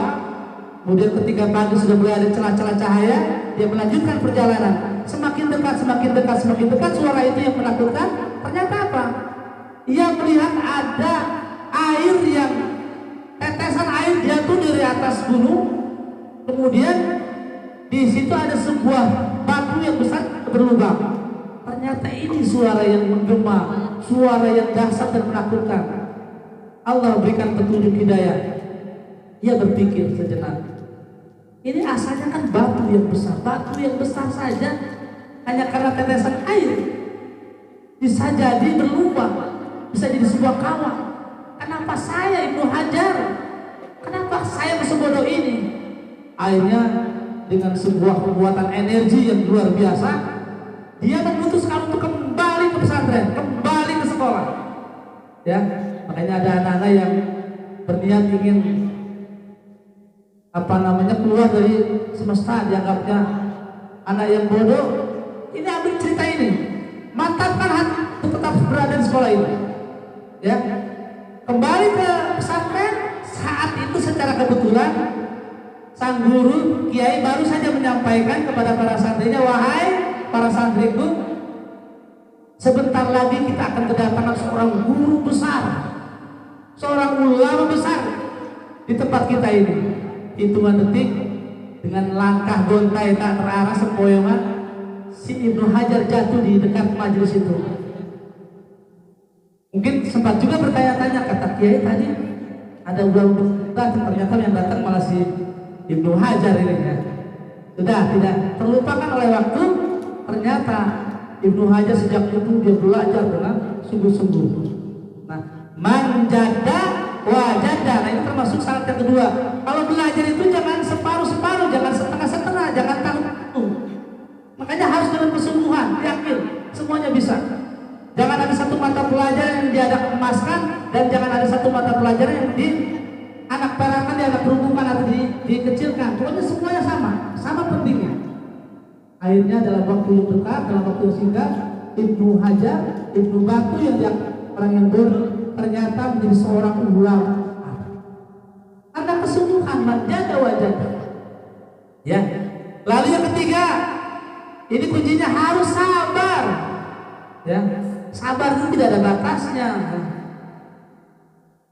Kemudian ketika pagi sudah mulai ada celah-celah cahaya, dia melanjutkan perjalanan. Semakin dekat, suara itu yang menakutkan. Ternyata apa? Ia melihat ada air yang tetesan air jatuh dari atas gunung. Kemudian di situ ada sebuah batu yang besar berlubang. Ternyata ini suara yang menggema, suara yang dahsyat dan menakutkan. Allah berikan petunjuk hidayah. Ia berpikir sejenak. Ini asalnya kan batu yang besar saja, hanya karena tetesan air bisa jadi berlubang, bisa jadi sebuah kawah. Kenapa saya Ibnu Hajar? Kenapa saya sebodoh ini? Akhirnya dengan sebuah kekuatan energi yang luar biasa, dia memutuskan untuk kembali ke pesantren, kembali ke sekolah. Ya, makanya ada anak-anak yang berniat ingin keluar dari semesta, dianggapnya anak yang bodoh. Ini ambil cerita ini, mantapkan hati untuk tetap berada di sekolah ini. Ya, kembali ke pesantren. Saat itu secara kebetulan sang guru kiai baru saja menyampaikan kepada para santrinya, wahai para santriku, sebentar lagi kita akan kedatangan seorang guru besar, seorang ulama besar di tempat kita ini. Hitungan detik, dengan langkah gontai tak terarah sempoyongan, si Ibnu Hajar jatuh di dekat majelis itu. Mungkin sempat juga bertanya-tanya, kata kiai tadi ada ulama besar, ternyata yang datang malah si Ibnu Hajar ini ya. Sudah tidak terlupakan oleh waktu. Ternyata Ibnu Hajar sejak itu dia belajar dengan sungguh-sungguh. Nah, manjada wajada, nah ini termasuk syarat yang kedua. Kalau belajar itu jangan separuh-separuh, jangan setengah-setengah, jangan tanggung. Makanya harus dengan kesungguhan, yakin semuanya bisa. Jangan ada satu mata pelajaran yang diadak emaskan, dan jangan ada satu mata pelajaran yang dianak perakan, dianak berhubungan atau dikecilkan. Pokoknya semuanya sama pentingnya. Akhirnya dalam waktu yang dekat, dalam waktu yang singkat, Ibnu Hajar, Ibnu Batu yang orang yang ternyata menjadi seorang ulama. Karena kesungguhan menjaga wajahnya. Ya. Lalu yang ketiga, ini kuncinya harus sabar. Ya. Sabar itu tidak ada batasnya.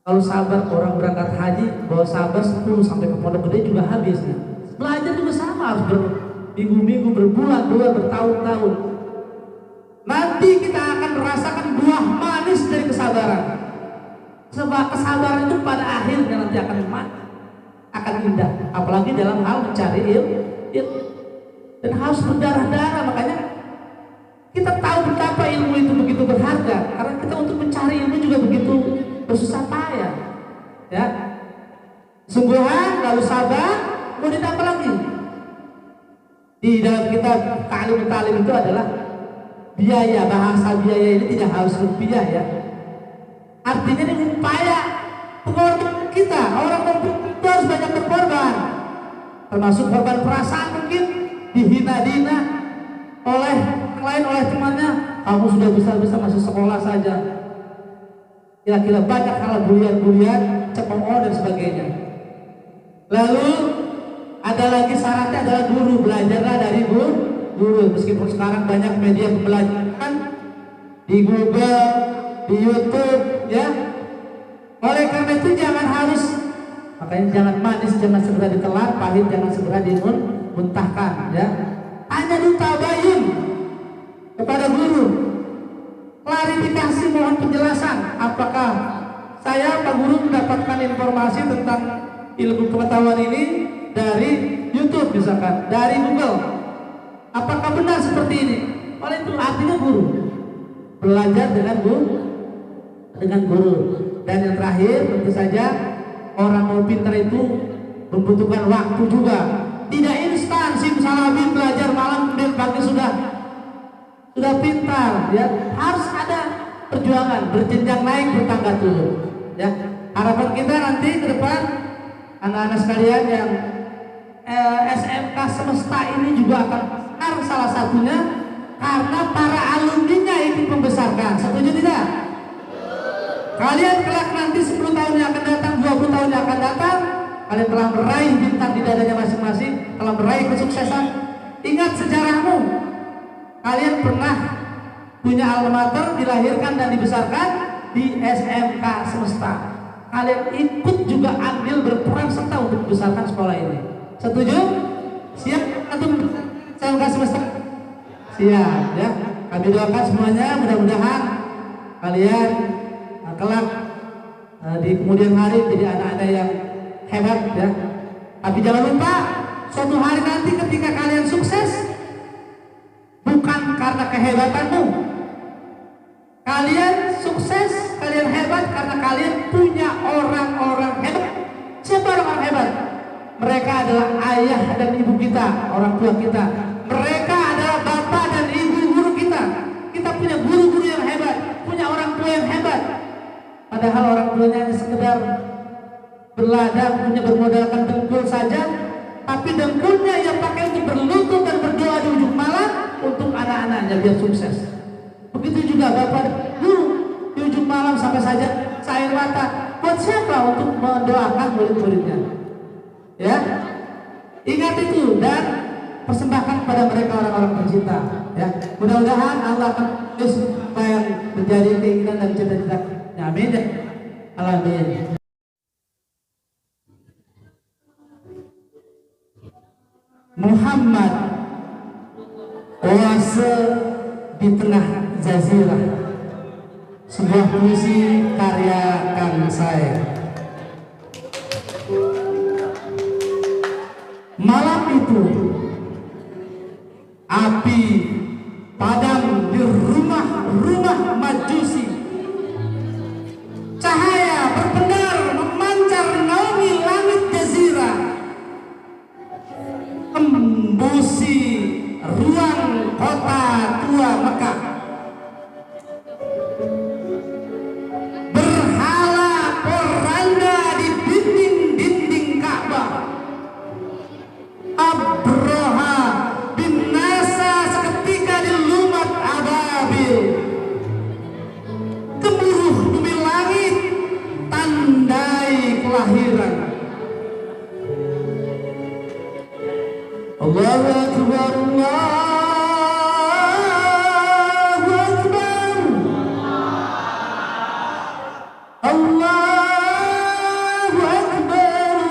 Kalau sabar orang berangkat haji, bawa sabar 10 sampai ke Pondok Gede juga habis. Belajar juga sama, harus berminggu-minggu, berbulan-bulan, bertahun-tahun. Nanti kita akan merasakan buah manis dari kesabaran. Sebab kesabaran itu pada akhirnya nanti akan indah. Apalagi dalam hal mencari ilmu. Dan harus berdarah-darah. Makanya kita tahu betapa ilmu itu begitu berharga. Karena kita untuk mencari ilmu juga begitu bersusah payah. Ya, sungguhan lalu sabar, mau ditambah lagi. Di dalam kitab Ta'lim itu adalah biaya, bahasa biaya ini tidak harus rupiah ya. Artinya ini upaya pengorbanan kita. Orang itu harus banyak berkorban, termasuk korban perasaan, mungkin dihina-dina oleh yang lain, oleh temannya. Kamu sudah bisa masuk sekolah saja. Kira-kira banyak hal bulian-bulian, cemooh dan sebagainya. Lalu ada lagi syaratnya adalah guru. Belajarlah dari guru. Meskipun sekarang banyak media pembelajaran di Google, di YouTube, ya. Oleh karena itu makanya jangan manis, jangan segera ditelan, pahit jangan segera dimuntahkan, ya. Hanya ditabayun kepada guru. Klarifikasi, mohon penjelasan. Apakah saya Pak Guru mendapatkan informasi tentang ilmu pengetahuan ini dari YouTube misalkan, dari Google? Apakah benar seperti ini? Oleh itu artinya guru. Belajar dengan guru. Dan yang terakhir tentu saja orang mau pintar itu membutuhkan waktu juga. Tidak instan simsalabim belajar malam kemudian pagi sudah pintar, ya. Harus ada perjuangan, berjenjang naik bertangga dulu, ya. Harapan kita nanti ke depan anak-anak sekalian yang SMK semesta ini juga akan besar, salah satunya karena para alumninya ikut membesarkan. Setuju tidak? Kalian kelak nanti 10 tahun yang akan datang, 20 tahun yang akan datang, kalian telah meraih bintang di dadanya masing-masing, telah meraih kesuksesan. Ingat sejarahmu. Kalian pernah punya alma mater, dilahirkan dan dibesarkan di SMK semesta. Kalian ikut juga andil berperan serta untuk membesarkan sekolah ini. Setuju? Siap untuk SMK semesta? Siap, ya. Kami doakan semuanya, mudah-mudahan kalian kelak di kemudian hari jadi anak-anak yang hebat, ya. Tapi jangan lupa, suatu hari nanti ketika kalian sukses, bukan karena kehebatanmu. Kalian sukses, kalian hebat karena kalian punya orang-orang hebat. Siapa orang-orang hebat? Mereka adalah ayah dan ibu kita, orang tua kita. Mereka adalah bapak dan ibu guru kita. Kita punya guru-guru yang hebat, punya orang tua yang hebat. Padahal orang tuanya hanya sekedar berladang, punya bermodalkan dengkul saja. Tapi dengkulnya yang pakai untuk berlutut dan berdoa di ujung malam untuk anak-anaknya biar sukses. Begitu juga bapak guru di ujung malam sampai saja air mata. Buat siapa? Untuk mendoakan murid-muridnya. Ya, ingat itu dan persembahkan kepada mereka orang-orang tercinta. Ya, mudah-mudahan Allah akan terus apa yang menjadi keinginan dan cita-cita. Amin. Amin. Muhammad oase di tengah jazirah, sebuah puisi karya Kang Sae. Malam itu api padam di rumah-rumah Majusi. Cahaya berpendar memancar naungi langit jazirah, embusi ruang kota tua Mekah. Berhala poranda di dinding-dinding Ka'bah. Abroha binasa seketika dilumat ababil. Allahu Akbar, Allahu Akbar, Allahu Akbar,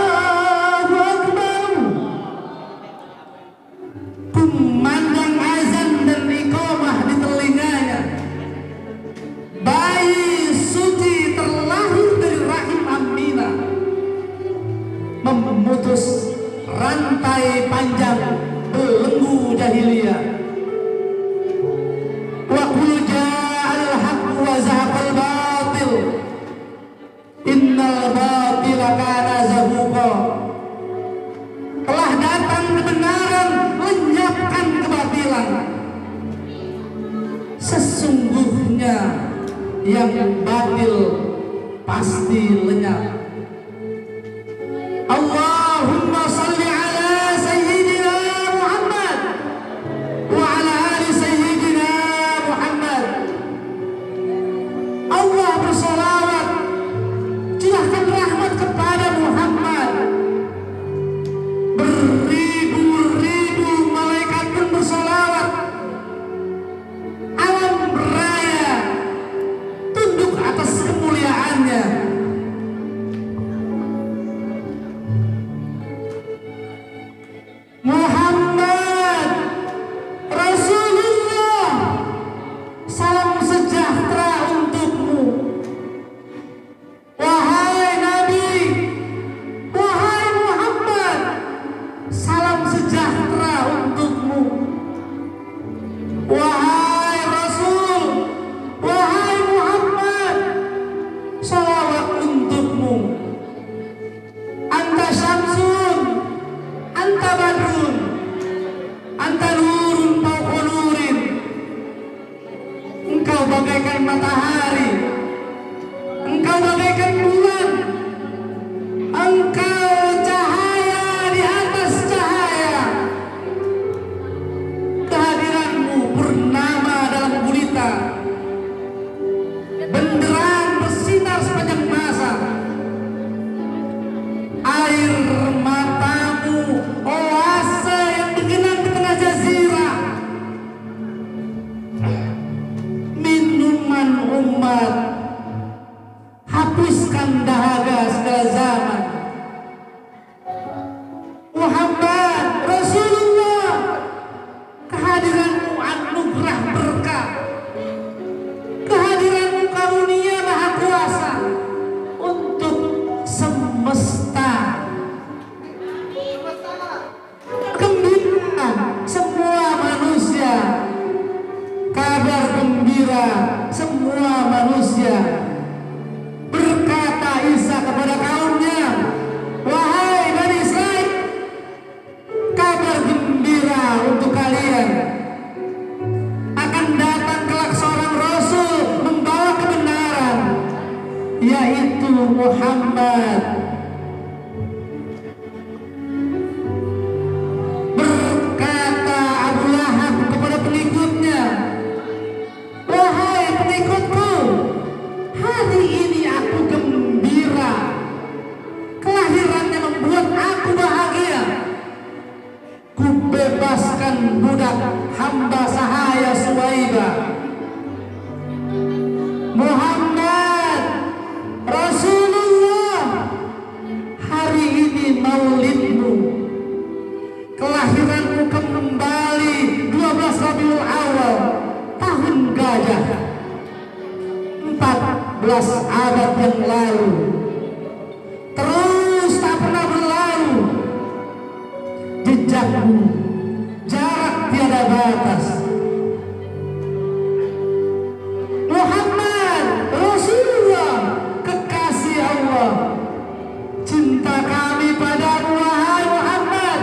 Allahu Akbar. Kumandang azan dan iqamah di telinganya. Bayi suci terlahir dari rahim Aminah, memutus rantai panjang belenggu jahiliyah. Wa qul ja'al haqq wa zahaqal batil, innal batila kana zahuqa. Telah datang kebenaran, lenyapkan kebatilan. Sesungguhnya yang batil pasti lenyap. Allahumma salli ala sayyidina Muhammad wa ala ali sayyidina Muhammad. Allah bersolawat, curahkan rahmat kepada Muhammad. Beribu-ribu malaikat pun bersolawat. Alam raya tunduk atas kemuliaannya. Muhammad Rasulullah, salam sejahtera untukmu. Wahai Nabi, wahai Muhammad, salam sejahtera untukmu. Wahai Rasul, wahai Muhammad, salawat untukmu. Anta syamsun, anta badrun, anta nurun fawqa nurin. Engkau bagaikan matahari, engkau bagaikan bulan, engkau cahaya di atas cahaya. Kehadiranmu purnama dalam gulita, benderang bersinar sepanjang masa. Air matamu oase yang bergenang di tengah jazirah. Minuman umat, hapuskan dahaga segala zaman. Muhammad Rasulullah, kehadiranmu anugerah berkah, kehadiranmu karunia maha kuasa untuk semesta. Gembira semua manusia, kabar gembira semua manusia. Berkata Isa kepada kaumnya, wahai Bani Israil, kabar gembira untuk kalian. Akan datang kelak seorang Rasul membawa kebenaran, yaitu Muhammad. Berkata Abu Lahab kepada pengikutnya, wahai pengikutku, hari ini aku gembira. Kelahirannya membuat aku bahagia. Ku bebaskan budak hamba sahaya Suwaibah. Muhammad Rasulullah, hari ini maulidmu, kelahiranmu kembali 12 Rabiul Awal tahun gajah, 14 abad yang lalu. Terus tak pernah berlalu. Jejakmu jarak tiada batas. Muhammad Rasulullah, kekasih Allah, cinta kami padamu wahai Muhammad,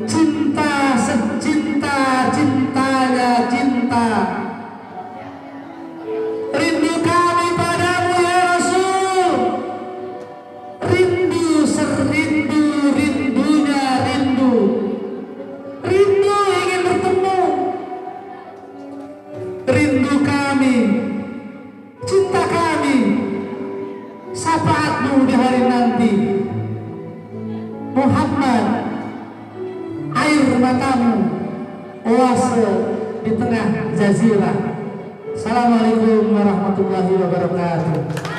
cinta secinta-cintanya cinta. Rindu kami padamu ya Rasul, rindu serindu-rindunya rindu. Rindu ingin bertemu jazila. Assalamualaikum warahmatullahi wabarakatuh.